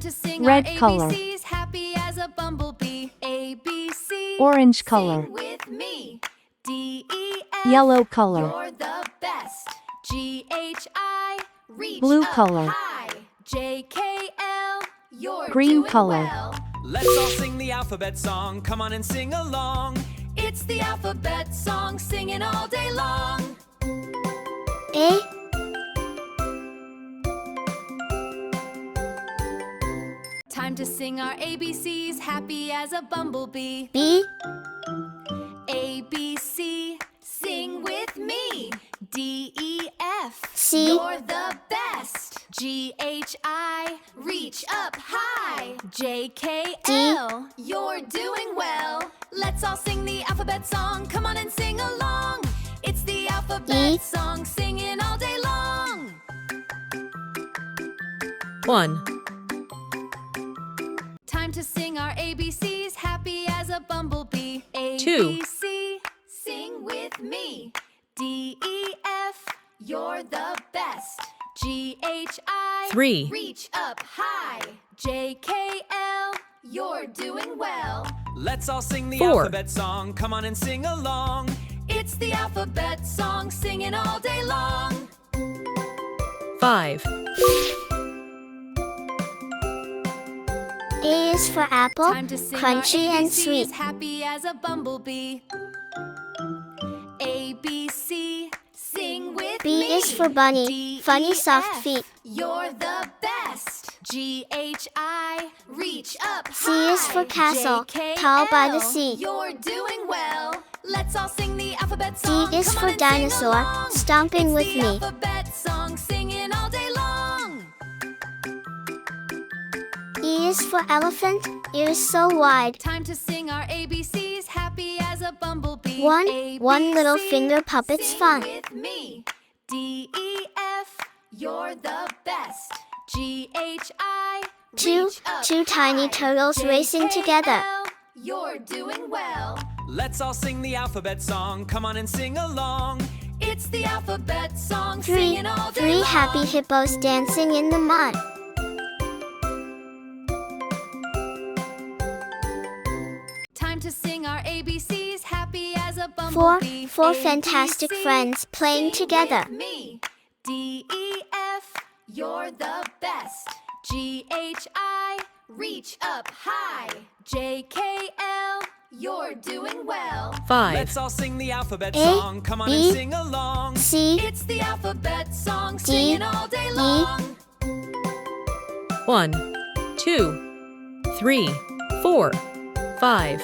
Time to sing Red our color. ABCs, happy as a bumblebee. ABC. Orange color. Sing with me. D-E-F. Yellow color. You're the best. G-H-I. Reach Blue up color. high. J-K-L. You're Green doing color. well. Let's all sing the alphabet song. Come on and sing along. It's the alphabet song, singing all day long. A, Time to sing our ABCs, happy as a bumblebee. B, A-B-C, sing with me. D-E-F, C. you're the best. G-H-I, reach up high. J-K-L, you're doing well. Let's all sing the alphabet song, come on and sing along. It's the alphabet E. song, singing all day long. 1, Time to sing our ABCs, happy as a bumblebee. Two. ABC, sing with me. D-E-F, you're the best. G-H-I, 3, reach up high. J-K-L, you're doing well. Let's all sing the 4. alphabet song. Come on and sing along. It's the alphabet song, singing all day long. 5, A is for apple, Time to sing crunchy our and ABCs, sweet. happy as a bumblebee. A-B-C, sing with B me. is for bunny, D-E-F, funny soft feet. You're the best. G-H-I, reach up C high. is for castle, J-K-L, tall by the sea. You're doing well. Let's all sing the alphabet D song. is Come for on and sing dinosaur, along. stomping It's with the me. alphabet song, singing all day long. E is for elephant, ears so wide. Time to sing our ABCs, happy as a bumblebee. One little ABC, finger puppet's sing fun. with me. D-E-F, you're the best. G-H-I, Two reach up tiny high. turtles racing together. J-K-L, you're doing well. Let's all sing the alphabet song. Come on and sing along. It's the alphabet song, Three singing all day long. happy hippos dancing in the mud. Time to sing our ABCs, happy as a Four bumblebee. fantastic ABC, friends playing sing together. with me. D-E-F, you're the best. G-H-I, reach up high. J-K-L, you're doing well. 5, Let's all sing the alphabet A, song. Come on B, and sing along. C, It's the alphabet song, singing all day E. long. 1, 2, 3, 4, 5,